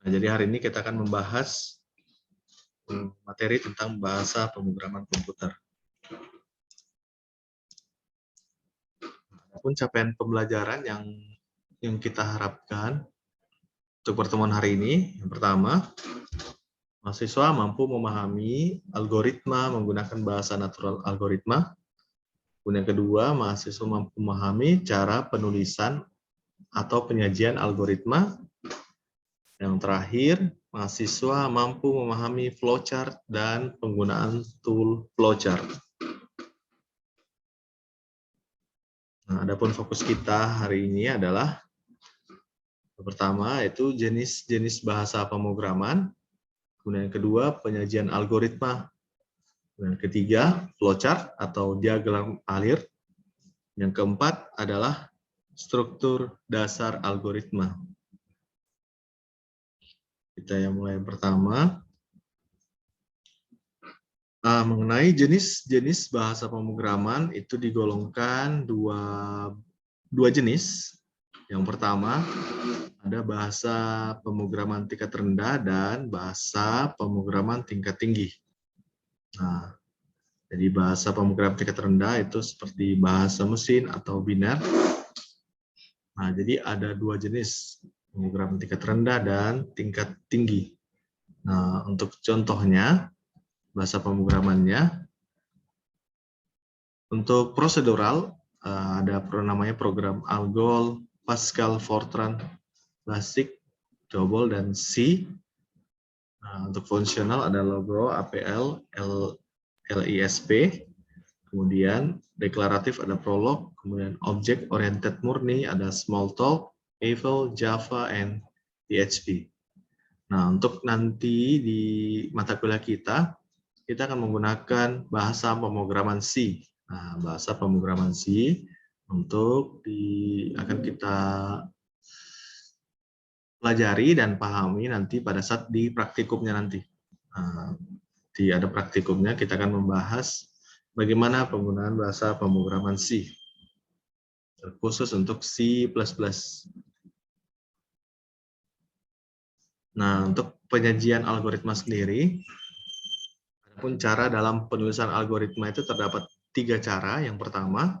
Nah, jadi hari ini kita akan membahas materi tentang bahasa pemrograman komputer. Adapun capaian pembelajaran yang kita harapkan untuk pertemuan hari ini, yang pertama, mahasiswa mampu memahami algoritma menggunakan bahasa natural algoritma. Kemudian yang kedua, mahasiswa mampu memahami cara penulisan atau penyajian algoritma. Yang terakhir, mahasiswa mampu memahami flowchart dan penggunaan tool flowchart. Nah, adapun fokus kita hari ini adalah yang pertama yaitu jenis-jenis bahasa pemrograman, kemudian yang kedua penyajian algoritma, kemudian yang ketiga flowchart atau diagram alir, yang keempat adalah struktur dasar algoritma. Kita yang mulai yang pertama. Mengenai jenis-jenis bahasa pemrograman itu digolongkan dua jenis. Yang pertama ada bahasa pemrograman tingkat rendah dan bahasa pemrograman tingkat tinggi. Nah, jadi bahasa pemrograman tingkat rendah itu seperti bahasa mesin atau biner. Nah, jadi ada dua jenis pemrograman tingkat rendah dan tingkat tinggi. Nah, untuk contohnya bahasa pemrogramannya. Untuk prosedural, ada namanya program Algol, Pascal, Fortran, Basic, COBOL, dan C. Nah, untuk fungsional ada Logo, APL, LISP. Kemudian deklaratif ada Prolog, kemudian object oriented murni ada Smalltalk, Eiffel, Java, and PHP. Nah, untuk nanti di mata kuliah kita akan menggunakan bahasa pemrograman C. Nah, bahasa pemrograman C akan kita pelajari dan pahami nanti pada saat di praktikumnya nanti. Nah, ada praktikumnya kita akan membahas bagaimana penggunaan bahasa pemrograman C khusus untuk C++. Nah, untuk penyajian algoritma sendiri, adapun cara dalam penulisan algoritma itu terdapat 3 cara. Yang pertama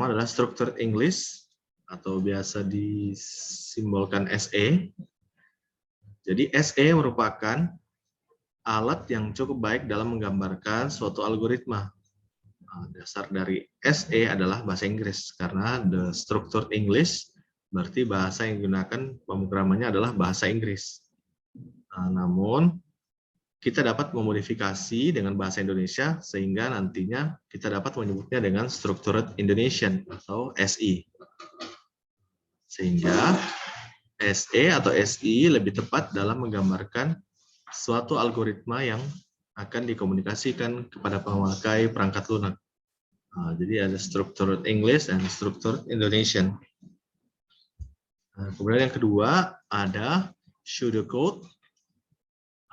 adalah structured English atau biasa disimbolkan SE. Jadi SE merupakan alat yang cukup baik dalam menggambarkan suatu algoritma. Dasar dari SE adalah bahasa Inggris karena the structured English berarti bahasa yang digunakan pemrogramannya adalah bahasa Inggris. Namun kita dapat memodifikasi dengan bahasa Indonesia sehingga nantinya kita dapat menyebutnya dengan Structured Indonesian atau SI. Sehingga SE atau SI lebih tepat dalam menggambarkan suatu algoritma yang akan dikomunikasikan kepada pemakai perangkat lunak. Jadi ada Structured English dan Structured Indonesian. Kemudian yang kedua ada pseudocode.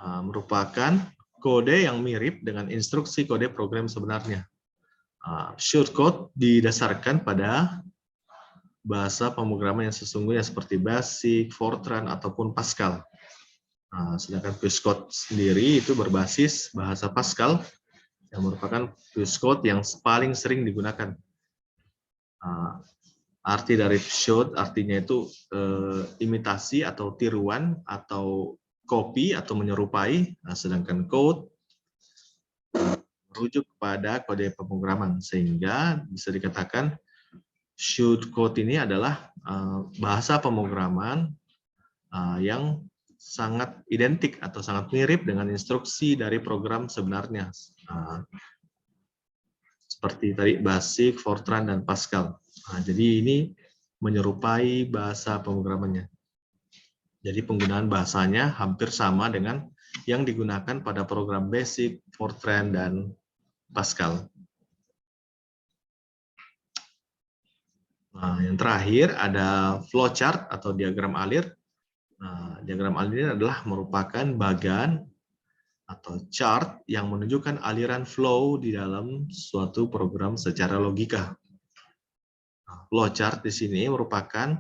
Merupakan kode yang mirip dengan instruksi kode program sebenarnya. Pseudocode didasarkan pada bahasa pemrograman yang sesungguhnya seperti Basic, Fortran, ataupun Pascal. Sedangkan pseudocode sendiri itu berbasis bahasa Pascal yang merupakan pseudocode yang paling sering digunakan. Arti dari pseudo artinya itu imitasi atau tiruan atau copy atau menyerupai, sedangkan code merujuk kepada kode pemrograman, sehingga bisa dikatakan pseudocode ini adalah bahasa pemrograman yang sangat identik atau sangat mirip dengan instruksi dari program sebenarnya, seperti tadi Basic, Fortran, dan Pascal. Jadi ini menyerupai bahasa pemrogramannya. Jadi penggunaan bahasanya hampir sama dengan yang digunakan pada program Basic, Fortran, dan Pascal. Yang terakhir ada flowchart atau diagram alir. Diagram alir adalah merupakan bagan atau chart yang menunjukkan aliran flow di dalam suatu program secara logika. Flowchart di sini merupakan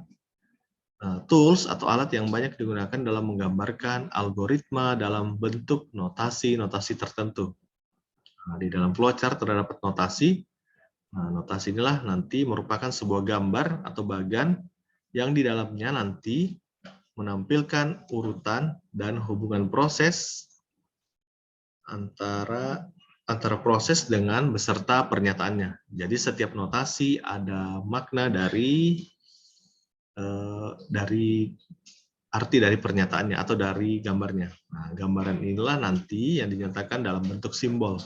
tools atau alat yang banyak digunakan dalam menggambarkan algoritma dalam bentuk notasi-notasi tertentu. Nah, di dalam flowchart terdapat notasi. Nah, notasi inilah nanti merupakan sebuah gambar atau bagan yang di dalamnya nanti menampilkan urutan dan hubungan proses antara proses dengan beserta pernyataannya. Jadi setiap notasi ada makna dari arti dari pernyataannya atau dari gambarnya. Nah, gambaran inilah nanti yang dinyatakan dalam bentuk simbol.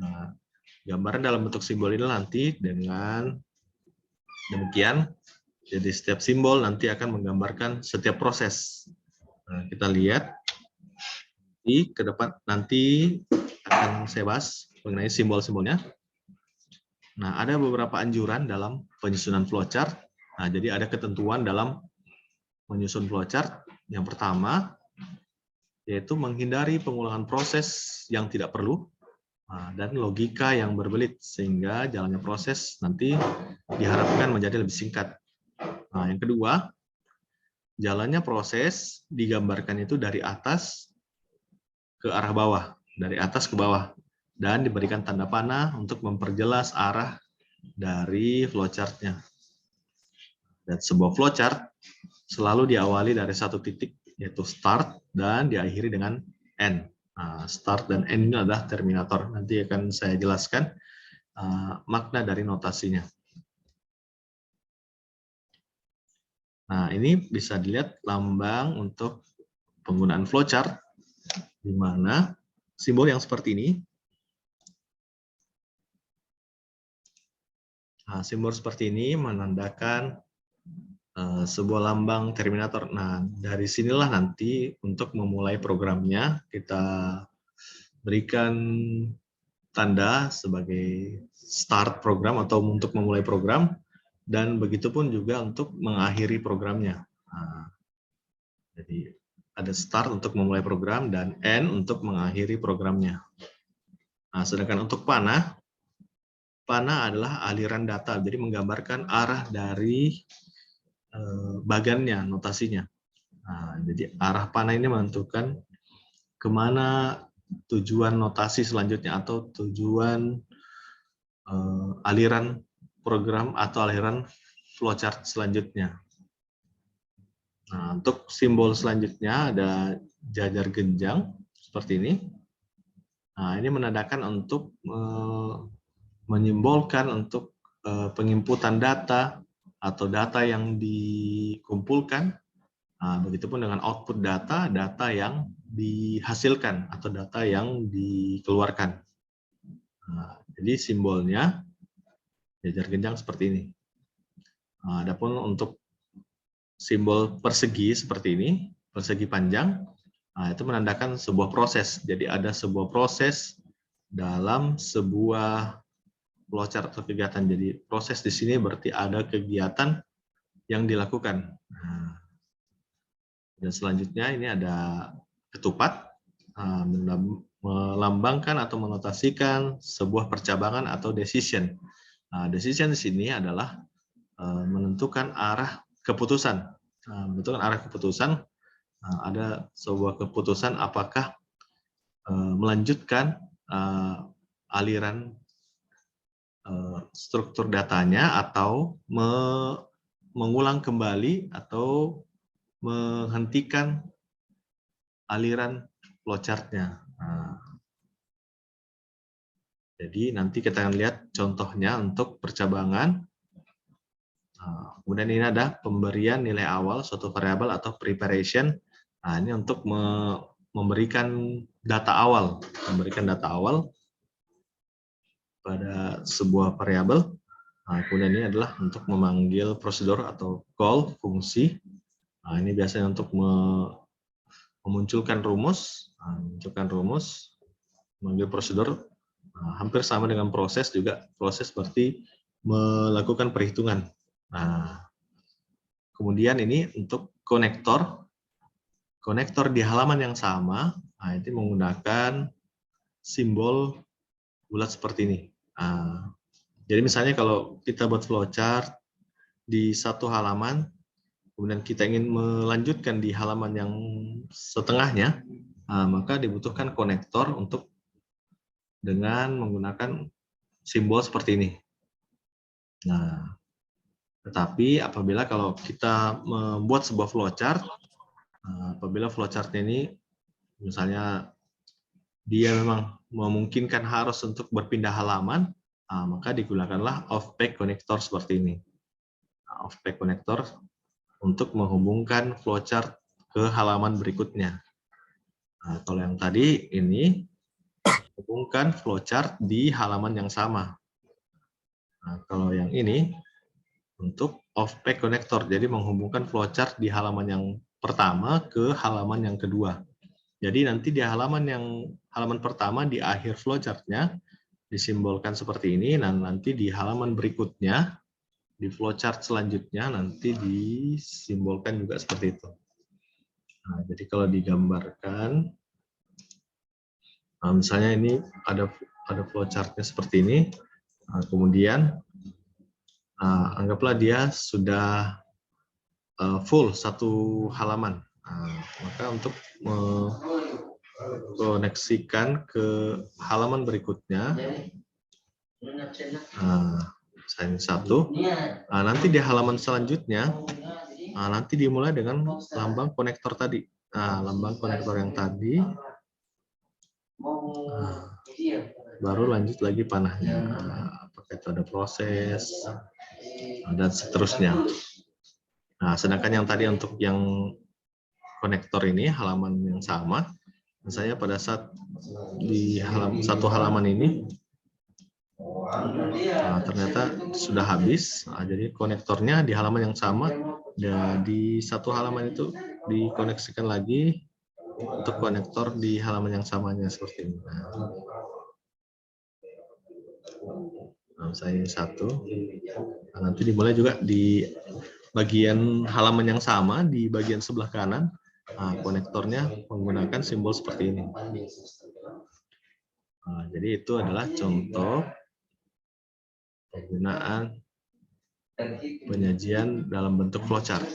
Nah, gambaran dalam bentuk simbol ini nanti dengan demikian, jadi setiap simbol nanti akan menggambarkan setiap proses. Nah, kita lihat di ke depan nanti akan saya bahas mengenai simbol-simbolnya. Nah, ada beberapa anjuran dalam penyusunan flowchart. Nah, jadi ada ketentuan dalam menyusun flowchart. Yang pertama, yaitu menghindari pengulangan proses yang tidak perlu dan logika yang berbelit, sehingga jalannya proses nanti diharapkan menjadi lebih singkat. Nah, yang kedua, jalannya proses digambarkan itu dari atas ke arah bawah, dari atas ke bawah, dan diberikan tanda panah untuk memperjelas arah dari flowchart-nya. Dan sebuah flowchart selalu diawali dari satu titik, yaitu start, dan diakhiri dengan end. Nah, start dan end ini adalah terminator. Nanti akan saya jelaskan makna dari notasinya. Nah, ini bisa dilihat lambang untuk penggunaan flowchart, di mana simbol yang seperti ini, nah, simbol seperti ini menandakan sebuah lambang terminator. Nah, dari sinilah nanti untuk memulai programnya kita berikan tanda sebagai start program atau untuk memulai program, dan begitu pun juga untuk mengakhiri programnya. Nah, jadi ada start untuk memulai program dan end untuk mengakhiri programnya. Nah, sedangkan untuk panah adalah aliran data, jadi menggambarkan arah dari bagannya, notasinya. Nah, jadi arah panah ini menentukan kemana tujuan notasi selanjutnya atau tujuan aliran program atau aliran flowchart selanjutnya. Nah, untuk simbol selanjutnya ada jajar genjang seperti ini. Nah, ini menandakan untuk menyimbolkan untuk penginputan data atau data yang dikumpulkan. Nah, begitupun dengan output data yang dihasilkan atau data yang dikeluarkan. Nah, jadi simbolnya jajar genjang seperti ini. Nah, adapun untuk simbol persegi seperti ini, persegi panjang, nah, itu menandakan sebuah proses. Jadi ada sebuah proses dalam sebuah flowchart atau kegiatan. Jadi proses di sini berarti ada kegiatan yang dilakukan. Nah, dan selanjutnya ini ada ketupat, melambangkan atau menotasikan sebuah percabangan atau decision. Nah, decision di sini adalah menentukan arah keputusan. Menentukan arah keputusan, ada sebuah keputusan apakah melanjutkan aliran struktur datanya atau mengulang kembali atau menghentikan aliran flowchart-nya. Jadi nanti kita akan lihat contohnya untuk percabangan. Kemudian ini ada pemberian nilai awal suatu variabel atau preparation. Nah, ini untuk memberikan data awal, pada sebuah variabel. Nah, kemudian ini adalah untuk memanggil prosedur atau call fungsi. Nah, ini biasanya untuk memunculkan rumus, memanggil prosedur. Nah, hampir sama dengan proses juga, proses seperti melakukan perhitungan. Nah, kemudian ini untuk konektor di halaman yang sama, nah, itu menggunakan simbol bulat seperti ini. Nah, jadi misalnya kalau kita buat flowchart di satu halaman, kemudian kita ingin melanjutkan di halaman yang setengahnya, maka dibutuhkan konektor untuk dengan menggunakan simbol seperti ini. Nah, tetapi apabila kalau kita membuat sebuah flowchart, apabila flowchart-nya ini misalnya dia memang memungkinkan harus untuk berpindah halaman, maka digunakanlah off-pack connector seperti ini. Off-pack connector untuk menghubungkan flowchart ke halaman berikutnya. Nah, kalau yang tadi ini hubungkan flowchart di halaman yang sama. Nah, kalau yang ini untuk off-pack connector, jadi menghubungkan flowchart di halaman yang pertama ke halaman yang kedua. Jadi nanti di halaman pertama di akhir flowchart-nya disimbolkan seperti ini, dan nanti di halaman berikutnya di flowchart selanjutnya nanti disimbolkan juga seperti itu. Nah, jadi kalau digambarkan, misalnya ini ada flowchart-nya seperti ini, kemudian anggaplah dia sudah full satu halaman. Maka untuk mengkoneksikan ke halaman berikutnya, misalnya satu, nanti di halaman selanjutnya nanti dimulai dengan lambang konektor tadi. Lambang konektor yang tadi, baru lanjut lagi panahnya. Apakah itu ada proses dan seterusnya. Nah, sedangkan yang tadi untuk yang konektor ini halaman yang sama, misalnya pada saat di satu halaman ini ternyata sudah habis, jadi konektornya di halaman yang sama, dan di satu halaman itu dikoneksikan lagi untuk konektor di halaman yang samanya seperti ini. Nah, saya satu, nanti dimulai juga di bagian halaman yang sama di bagian sebelah kanan, konektornya menggunakan simbol seperti ini. Jadi itu adalah contoh penggunaan penyajian dalam bentuk flowchart.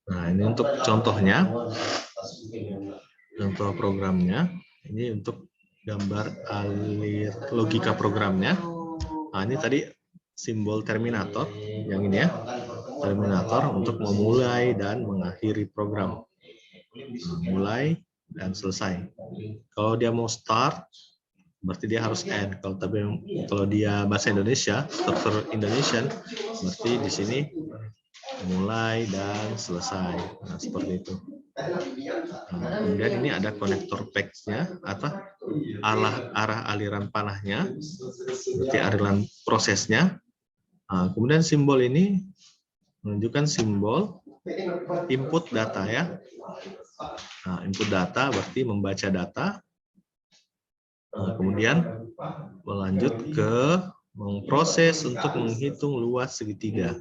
Nah, ini untuk contohnya, contoh programnya. Ini untuk gambar alir logika programnya. Nah, ini tadi simbol terminator, yang ini ya, terminator untuk memulai dan mengakhiri program. Mulai dan selesai. Kalau dia mau start, berarti dia harus end. Kalau dia bahasa Indonesia, struktur Indonesian, berarti di sini mulai dan selesai. Nah, seperti itu. Kemudian ini ada konektor PEX-nya, arah aliran panahnya, berarti aliran prosesnya. Kemudian simbol ini menunjukkan simbol input data ya. Input data berarti membaca data. Kemudian melanjut ke memproses untuk menghitung luas segitiga.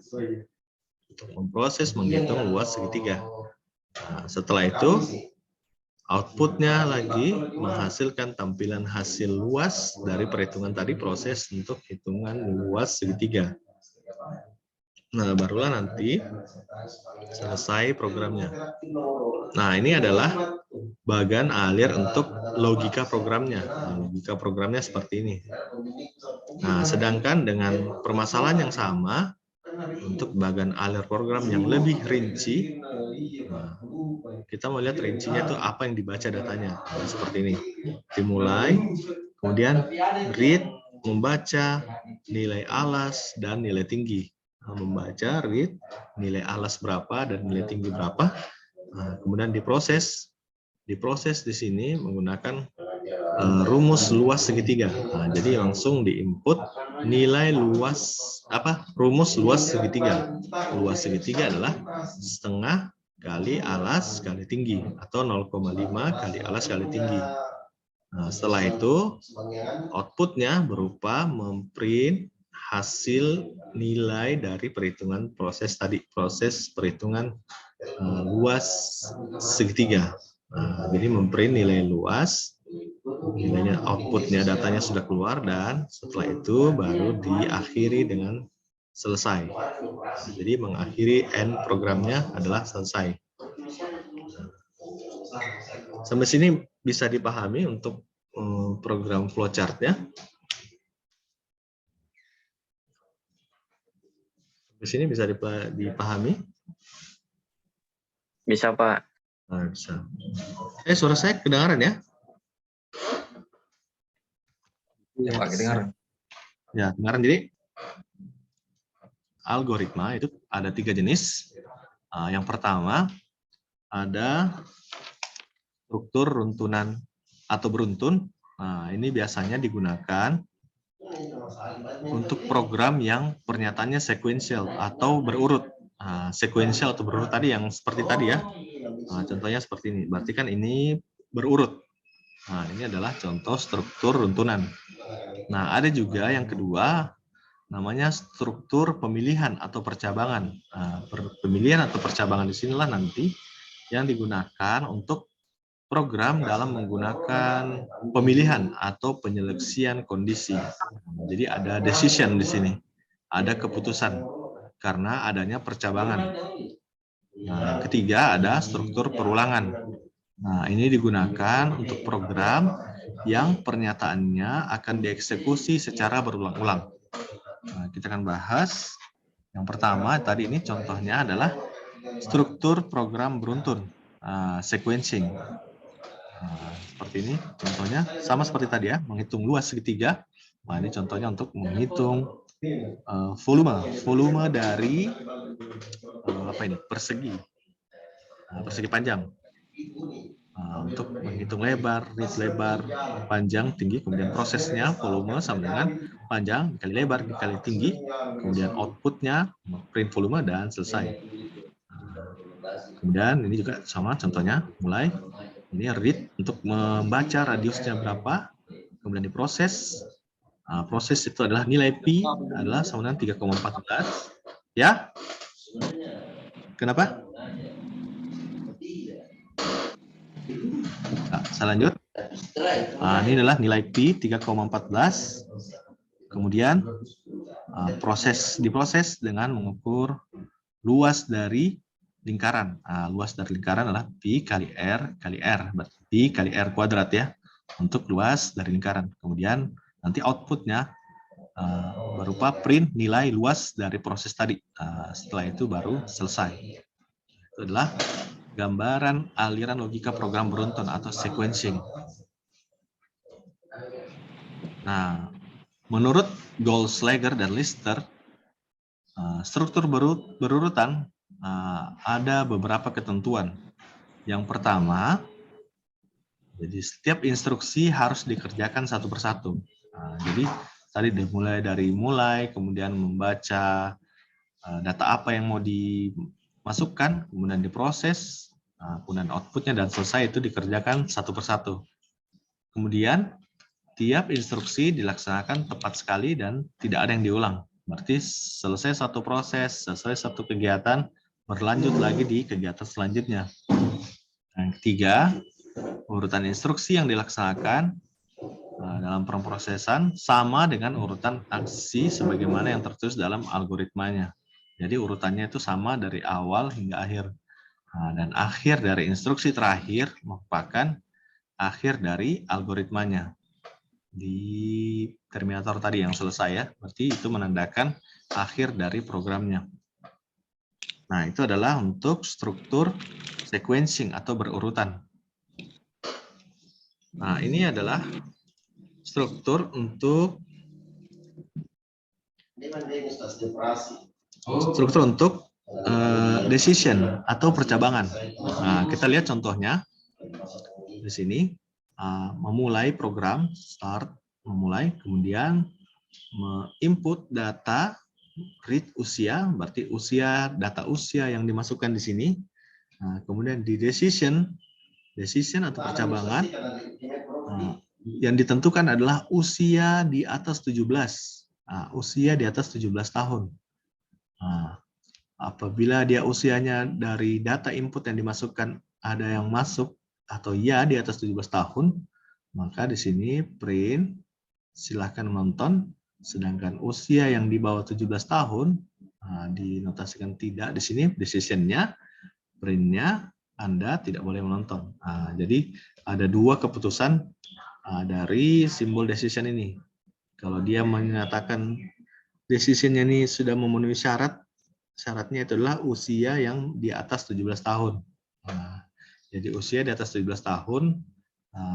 Untuk memproses menghitung luas segitiga. Setelah itu outputnya lagi menghasilkan tampilan hasil luas dari perhitungan tadi, proses untuk hitungan luas segitiga. Nah, barulah nanti selesai programnya. Nah, ini adalah bagan alir untuk logika programnya. Logika programnya seperti ini. Nah, sedangkan dengan permasalahan yang sama, untuk bagan alir program yang lebih rinci, kita melihat rincinya itu apa yang dibaca datanya. Nah, seperti ini. Dimulai, kemudian read, membaca, nilai alas, dan nilai tinggi. Membaca, read, nilai alas berapa, dan nilai tinggi berapa. Kemudian diproses. Diproses di sini menggunakan rumus luas segitiga. Jadi langsung diinput nilai luas, rumus luas segitiga. Luas segitiga adalah setengah kali alas kali tinggi, atau 0,5 kali alas kali tinggi. Nah, setelah itu outputnya berupa memprint hasil nilai dari perhitungan proses tadi, proses perhitungan luas segitiga. Jadi memprint nilai luas, nilainya, outputnya, datanya sudah keluar, dan setelah itu baru diakhiri dengan selesai. Jadi mengakhiri end programnya adalah selesai. Sampai sini bisa dipahami untuk program flowchart-nya. Di sini bisa dipahami? Bisa, Pak. Nah, bisa. Suara saya kedengaran ya? Ya, Pak, kedengaran. Ya, kedengaran. Jadi algoritma itu ada 3 jenis. Yang pertama ada struktur runtunan atau beruntun. Nah, ini biasanya digunakan untuk program yang pernyataannya sequential atau berurut. Sequential atau berurut tadi yang seperti tadi ya. Contohnya seperti ini. Berarti kan ini berurut. Nah, ini adalah contoh struktur runtunan. Nah, ada juga yang kedua, namanya struktur pemilihan atau percabangan. Pemilihan atau percabangan di sinilah nanti yang digunakan untuk program dalam menggunakan pemilihan atau penyeleksian kondisi. Jadi ada decision di sini, ada keputusan karena adanya percabangan. Nah, yang ketiga ada struktur perulangan. Nah, ini digunakan untuk program yang pernyataannya akan dieksekusi secara berulang-ulang. Nah, kita akan bahas. Yang pertama, tadi ini contohnya adalah struktur program beruntun, sequencing. Seperti ini, contohnya sama seperti tadi ya, menghitung luas segitiga. Nah, ini contohnya untuk menghitung volume dari persegi panjang. Untuk menghitung lebar, width lebar, panjang, tinggi, kemudian prosesnya volume sama dengan panjang dikali lebar dikali tinggi, kemudian outputnya print volume dan selesai. Kemudian ini juga sama contohnya, mulai ini read untuk membaca radiusnya berapa, kemudian diproses. Proses itu adalah nilai pi adalah sama dengan 3,14. Ya? Kenapa? Nah, saya lanjut. Ini adalah nilai pi 3,14. Kemudian diproses dengan mengukur luas dari lingkaran. Luas dari lingkaran adalah pi kali r, berarti pi kali r kuadrat ya, untuk luas dari lingkaran. Kemudian nanti outputnya berupa print nilai luas dari proses tadi. Setelah itu baru selesai. Itu adalah gambaran aliran logika program beruntun atau sequencing. Nah, menurut Goldschlager dan Lister, struktur berurutan ada beberapa ketentuan. Yang pertama, jadi setiap instruksi harus dikerjakan satu persatu. Jadi tadi mulai, kemudian membaca data apa yang mau dimasukkan, kemudian diproses, kemudian outputnya dan selesai itu dikerjakan satu persatu. Kemudian tiap instruksi dilaksanakan tepat sekali dan tidak ada yang diulang. Berarti selesai satu proses, selesai satu kegiatan, berlanjut lagi di kegiatan selanjutnya. Yang ketiga, urutan instruksi yang dilaksanakan dalam pemrosesan sama dengan urutan aksi sebagaimana yang tertulis dalam algoritmanya. Jadi urutannya itu sama dari awal hingga akhir. Dan akhir dari instruksi terakhir merupakan akhir dari algoritmanya. Di terminator tadi yang selesai ya, berarti itu menandakan akhir dari programnya. Nah, itu adalah untuk struktur sequencing atau berurutan. Nah, ini adalah struktur untuk decision atau percabangan. Nah, kita lihat contohnya di sini. Memulai program, start, memulai, kemudian input data, read usia, berarti data usia yang dimasukkan di sini. Kemudian di decision atau percabangan, yang ditentukan adalah usia di atas 17. Usia di atas 17 tahun. Apabila dia usianya dari data input yang dimasukkan ada yang masuk atau ya di atas 17 tahun, maka di sini print, silahkan menonton, Sedangkan usia yang di bawah 17 tahun dinotasikan tidak di sini, decision-nya, print-nya Anda tidak boleh menonton. Jadi ada dua keputusan dari simbol decision ini. Kalau dia menyatakan decision-nya ini sudah memenuhi syarat, syaratnya itu adalah usia yang di atas 17 tahun. Jadi usia di atas 17 tahun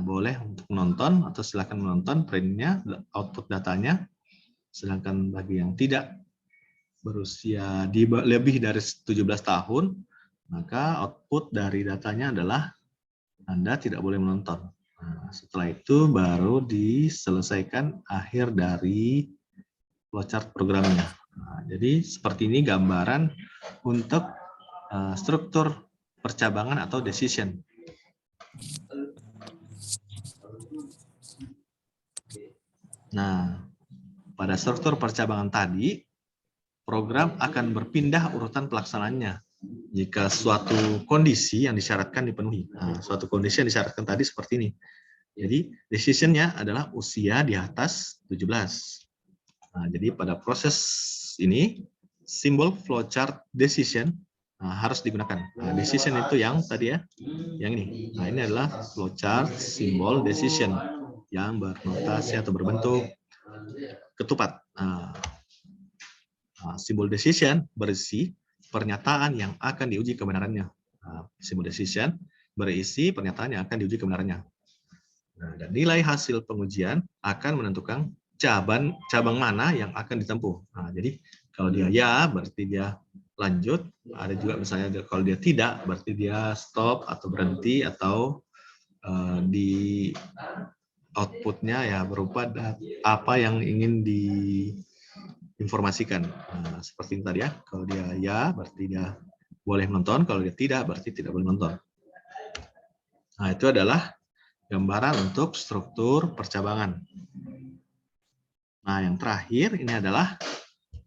boleh untuk menonton atau silakan menonton print-nya, output datanya. Sedangkan bagi yang tidak berusia lebih dari 17 tahun, maka output dari datanya adalah Anda tidak boleh menonton. Setelah itu baru diselesaikan akhir dari flowchart programnya. Jadi seperti ini gambaran untuk struktur percabangan atau decision. Nah, pada struktur percabangan tadi, program akan berpindah urutan pelaksanaannya jika suatu kondisi yang disyaratkan dipenuhi. Suatu kondisi yang disyaratkan tadi seperti ini. Jadi, decision-nya adalah usia di atas 17. Jadi pada proses ini, simbol flowchart decision harus digunakan. Decision itu yang tadi ya, yang ini. Ini adalah flowchart simbol decision yang bernotasi atau berbentuk ketupat. Simbol decision berisi pernyataan yang akan diuji kebenarannya. Simbol decision berisi pernyataan yang akan diuji kebenarannya. Dan nilai hasil pengujian akan menentukan cabang mana yang akan ditempuh. Jadi kalau dia ya, berarti dia lanjut. Ada juga misalnya kalau dia tidak, berarti dia stop atau berhenti, atau di outputnya ya berupa apa yang ingin diinformasikan. Seperti ini tadi ya, kalau dia ya, berarti dia boleh menonton. Kalau dia tidak, berarti tidak boleh menonton. Itu adalah gambaran untuk struktur percabangan. Nah, yang terakhir ini adalah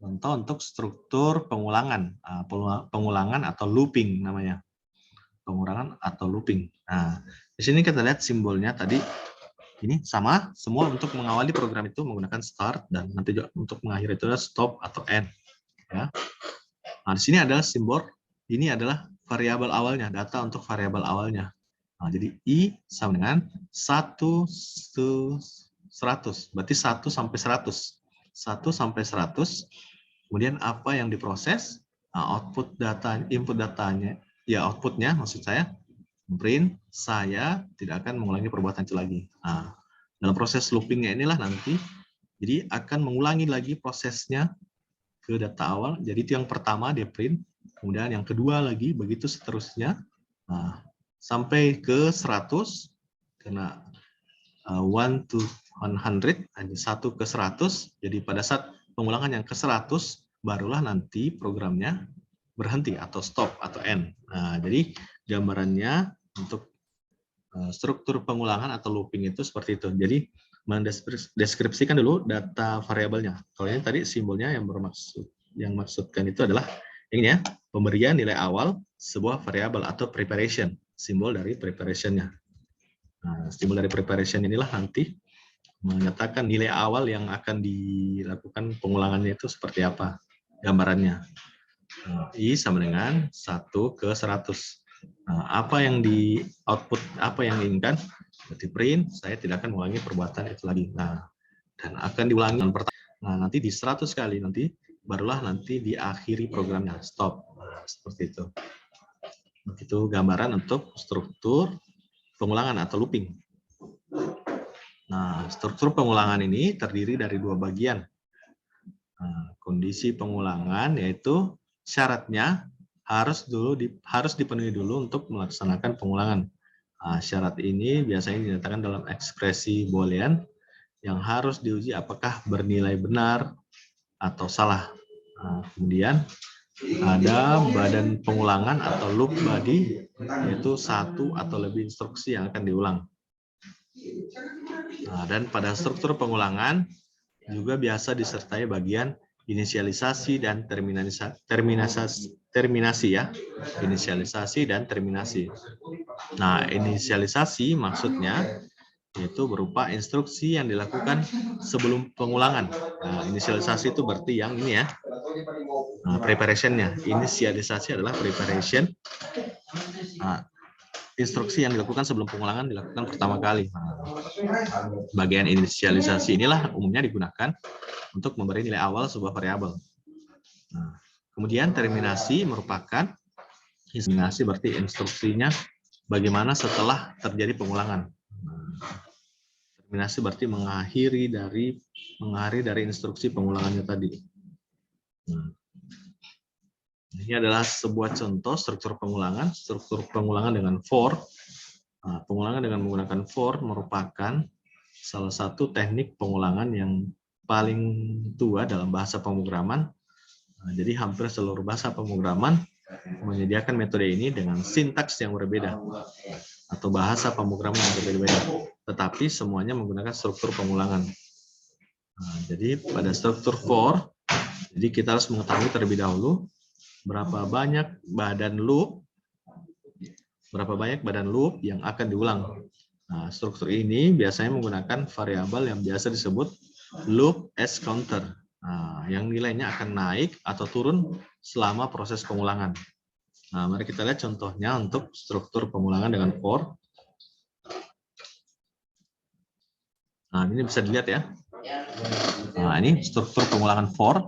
contoh untuk struktur pengulangan. Pengulangan atau looping namanya. Pengulangan atau looping. Nah, di sini kita lihat simbolnya tadi. Ini sama, semua untuk mengawali program itu menggunakan start, dan nanti juga untuk mengakhiri itu adalah stop atau end. Ya. Nah, di sini adalah simbol, ini adalah variabel awalnya, data untuk variabel awalnya. Jadi I sama dengan 100, berarti 1 sampai 100. 1 sampai 100, kemudian apa yang diproses, output data, input datanya, ya outputnya maksud saya, print, saya tidak akan mengulangi perbuatan itu lagi. Dalam proses loopingnya inilah nanti, jadi akan mengulangi lagi prosesnya ke data awal. Jadi itu yang pertama dia print, kemudian yang kedua lagi, begitu seterusnya, sampai ke 100, karena 1 to 100, hanya 1 ke 100, jadi pada saat pengulangan yang ke 100, barulah nanti programnya berhenti atau stop atau end. Jadi gambarannya untuk struktur pengulangan atau looping itu seperti itu. Jadi mendeskripsikan dulu data variabelnya. Kalau ini tadi simbolnya yang maksudkan itu adalah ini ya, pemberian nilai awal sebuah variabel atau preparation, simbol dari preparationnya. Simbol dari preparation inilah nanti menyatakan nilai awal yang akan dilakukan pengulangannya itu seperti apa gambarannya. I sama dengan 1 ke 100. Apa yang di output, apa yang diinginkan, berarti print, saya tidak akan mengulangi perbuatan itu lagi. Dan akan diulangi pertama. Nanti di 100 kali, nanti barulah nanti diakhiri programnya, stop. Seperti itu. Begitu gambaran untuk struktur pengulangan atau looping. Struktur pengulangan ini terdiri dari dua bagian. Kondisi pengulangan yaitu syaratnya harus dipenuhi dulu untuk melaksanakan pengulangan. Syarat ini biasanya dinyatakan dalam ekspresi Boolean yang harus diuji apakah bernilai benar atau salah. Kemudian ada badan pengulangan atau loop body, yaitu satu atau lebih instruksi yang akan diulang. Dan pada struktur pengulangan juga biasa disertai bagian inisialisasi dan terminasi ya. Inisialisasi dan terminasi. Inisialisasi maksudnya yaitu berupa instruksi yang dilakukan sebelum pengulangan. Nah, inisialisasi itu berarti yang ini ya. Nah, preparation-nya. Inisialisasi adalah preparation. Nah, instruksi yang dilakukan sebelum pengulangan dilakukan pertama kali. Bagian inisialisasi inilah umumnya digunakan untuk memberi nilai awal sebuah variabel. Nah, kemudian terminasi merupakan instruksi berarti instruksinya bagaimana setelah terjadi pengulangan. Terminasi berarti mengakhiri dari instruksi pengulangannya tadi. Ini adalah sebuah contoh struktur pengulangan dengan for. Nah, pengulangan dengan menggunakan for merupakan salah satu teknik pengulangan yang paling tua dalam bahasa pemrograman. Nah, jadi hampir seluruh bahasa pemrograman menyediakan metode ini dengan sintaks yang berbeda atau bahasa pemrograman yang berbeda-beda, tetapi semuanya menggunakan struktur pengulangan. Nah, jadi pada struktur for, jadi kita harus mengetahui terlebih dahulu berapa banyak badan loop yang akan diulang. Nah, struktur ini biasanya menggunakan variabel yang biasa disebut loop as counter, yang nilainya akan naik atau turun selama proses pengulangan. Nah, mari kita lihat contohnya untuk struktur pengulangan dengan for. Nah, ini bisa dilihat ya. Nah, ini struktur pengulangan for.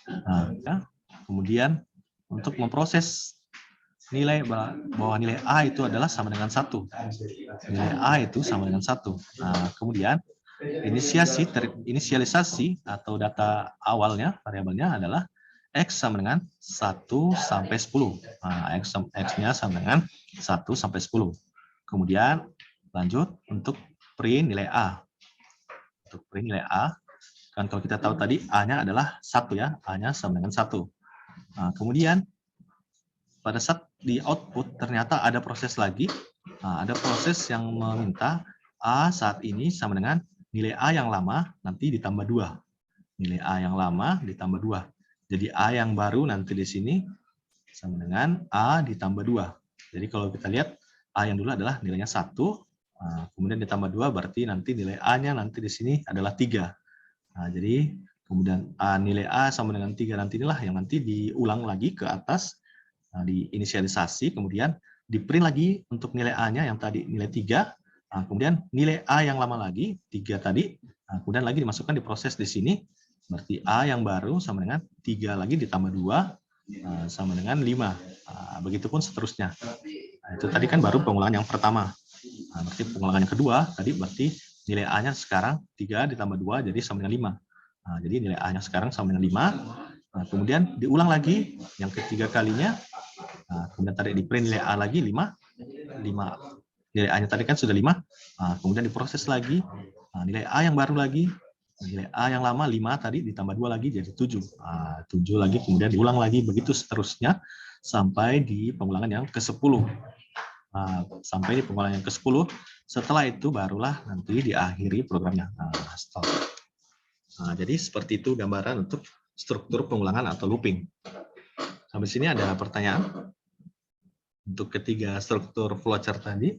Nah, ya. Kemudian untuk memproses nilai bahwa nilai A itu adalah sama dengan 1. Nilai A itu sama dengan 1. Nah, kemudian inisialisasi atau data awalnya, variabelnya adalah X sama dengan 1 sampai 10. Nah, X-nya sama dengan 1 sampai 10. Kemudian lanjut untuk print nilai A. Untuk print nilai A, kan kalau kita tahu tadi A-nya adalah 1 ya, A-nya sama dengan 1. Nah, kemudian pada saat di output ternyata ada proses lagi, ada proses yang meminta A saat ini sama dengan nilai A yang lama nanti ditambah 2. Nilai A yang lama ditambah 2. Jadi A yang baru nanti di sini sama dengan A ditambah 2. Jadi kalau kita lihat A yang dulu adalah nilainya 1, kemudian ditambah 2 berarti nanti nilai A-nya nanti di sini adalah 3. Nah, jadi kemudian nilai A sama dengan 3 nanti inilah yang nanti diulang lagi ke atas. Nah, diinisialisasi, kemudian di print lagi untuk nilai A-nya yang tadi nilai 3, kemudian nilai A yang lama lagi 3 tadi, kemudian lagi dimasukkan di proses di sini, berarti A yang baru sama dengan 3 lagi ditambah 2 sama dengan 5. Begitupun seterusnya. Nah, itu tadi kan baru pengulangan yang pertama. Berarti pengulangan yang kedua tadi berarti nilai A-nya sekarang 3 ditambah 2 jadi sama dengan 5. Jadi nilai A-nya sekarang sama dengan 5. Kemudian diulang lagi yang ketiga kalinya. Kemudian tadi di print nilai A lagi 5. Nilai A-nya tadi kan sudah 5. Kemudian diproses lagi. Nilai A yang baru lagi. Nilai A yang lama 5 tadi ditambah 2 lagi jadi 7. 7 lagi kemudian diulang lagi begitu seterusnya sampai di pengulangan yang ke-10. Sampai di pengulangan yang ke-10. Setelah itu barulah nanti diakhiri programnya. Stop. Jadi seperti itu gambaran untuk struktur pengulangan atau looping. Sampai sini ada pertanyaan? Untuk ketiga struktur flowchart tadi.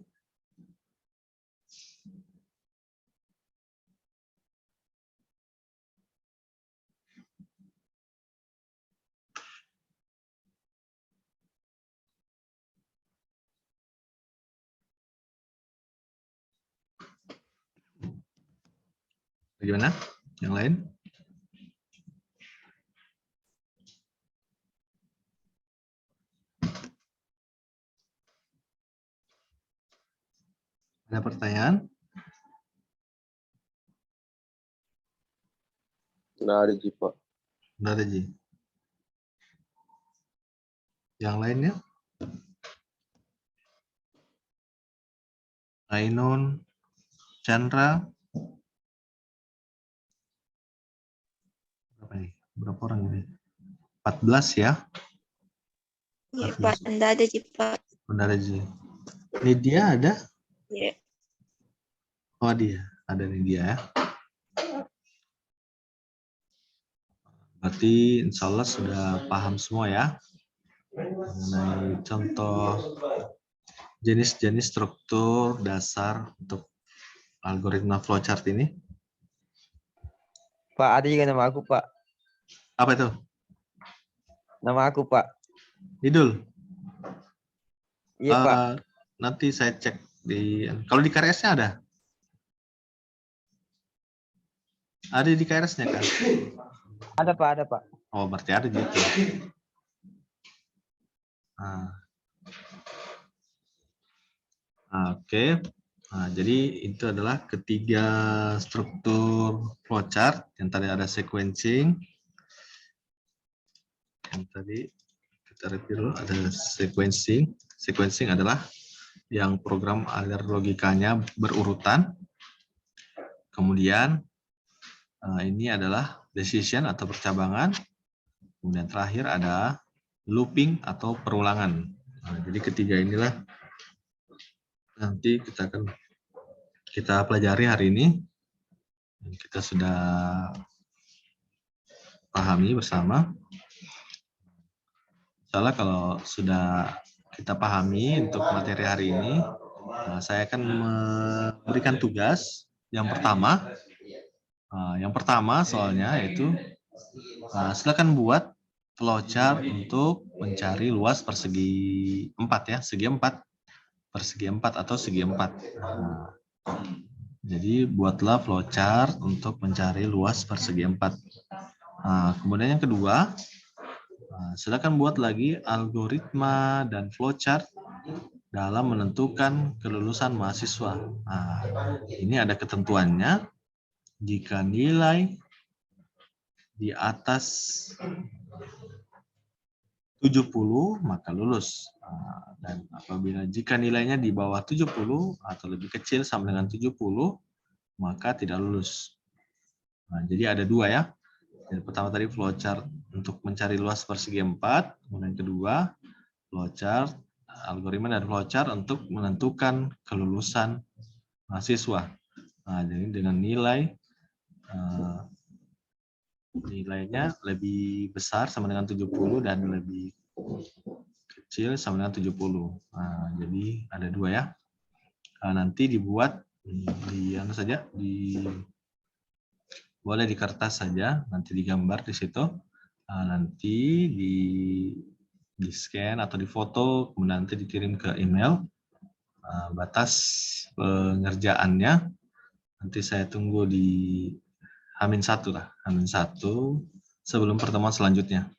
Bagaimana? Yang lain? Ada pertanyaan? Nggak ada, Ji, Pak. Nggak ada, Ji. Yang lainnya? Ainun, Chandra. Berapa orang ini? 14 ya? Iya, Pak. Nggak ada, Ji, Pak. Nggak ada, Ji. Lydia ada? Iya. Oh, dia. Ada Lydia ya. Berarti insya Allah sudah paham semua ya mengenai contoh jenis-jenis struktur dasar untuk algoritma flowchart ini? Pak, ada juga nama aku, Pak. Apa itu? Nama aku, Pak. Idul. Iya, Pak. Nanti saya cek di. Kalau di KRS-nya ada? Ada di KRS-nya kan? Ada, Pak, ada, Pak. Oh, berarti ada gitu. Oke. Nah, jadi itu adalah ketiga struktur flowchart. Yang tadi ada sequencing. Yang tadi kita review dulu, ada sequencing. Sequencing adalah yang program agar logikanya berurutan. Kemudian ini adalah decision atau percabangan. Kemudian terakhir ada looping atau perulangan. Nah, jadi ketiga inilah nanti kita pelajari hari ini. Kita sudah pahami bersama. Misalnya kalau sudah kita pahami untuk materi hari ini, saya akan memberikan tugas yang pertama. Yang pertama soalnya yaitu silakan buat flowchart untuk mencari luas persegi 4 ya, segi 4, persegi 4 atau segi 4. Jadi buatlah flowchart untuk mencari luas persegi 4. Kemudian yang kedua, silakan buat lagi algoritma dan flowchart dalam menentukan kelulusan mahasiswa. Ini ada ketentuannya. Jika nilai di atas 70 maka lulus. Dan apabila jika nilainya di bawah 70 atau lebih kecil sama dengan 70 maka tidak lulus. Jadi ada dua ya. Yang pertama tadi flowchart untuk mencari luas persegi 4, kemudian kedua flowchart, algoritma dan flowchart untuk menentukan kelulusan mahasiswa. Jadi dengan nilainya lebih besar sama dengan 70 dan lebih kecil sama dengan 70. Jadi ada dua ya. Nanti dibuat boleh di kertas saja, nanti digambar di situ, nanti di scan atau di foto, kemudian nanti dikirim ke email. Batas pengerjaannya nanti saya tunggu di H-1 lah, H-1 sebelum pertemuan selanjutnya.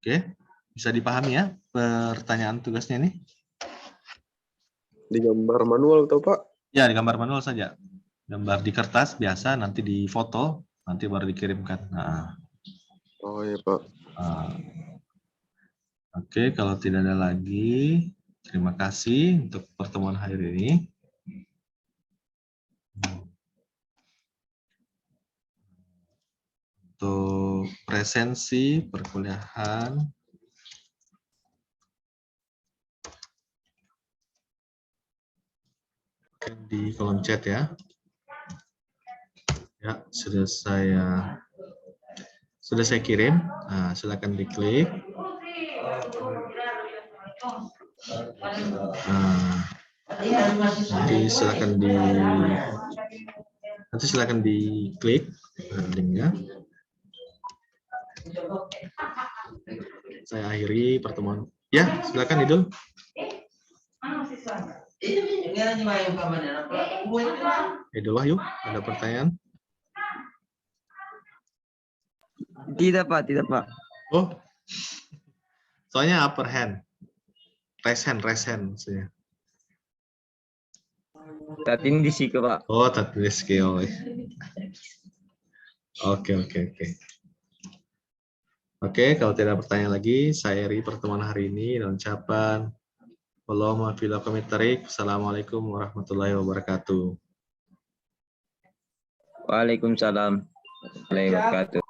Oke, bisa dipahami ya pertanyaan tugasnya ini? Digambar manual atau Pak? Ya, digambar manual saja. Gambar di kertas biasa, nanti di foto, nanti baru dikirimkan. Oh iya Pak. Oke, kalau tidak ada lagi, terima kasih untuk pertemuan hari ini. Untuk presensi perkuliahan di kolom chat ya. Ya, sudah saya kirim. Silakan diklik. Nanti silakan diklik linknya. Saya akhiri pertemuan. Ya, silakan Idul. Idul Wahyu, ada pertanyaan? Tidak, Pak. Tidak, Pak. Oh, soalnya upper hand. Raise hand maksudnya. Saat ini di Siko, Pak. Oh, tadi skill. Oke. Oke, kalau tidak pertanyaan lagi, saya akhiri pertemuan hari ini dengan ucapan Assalamualaikum warahmatullahi wabarakatuh. Waalaikumsalam warahmatullahi wabarakatuh.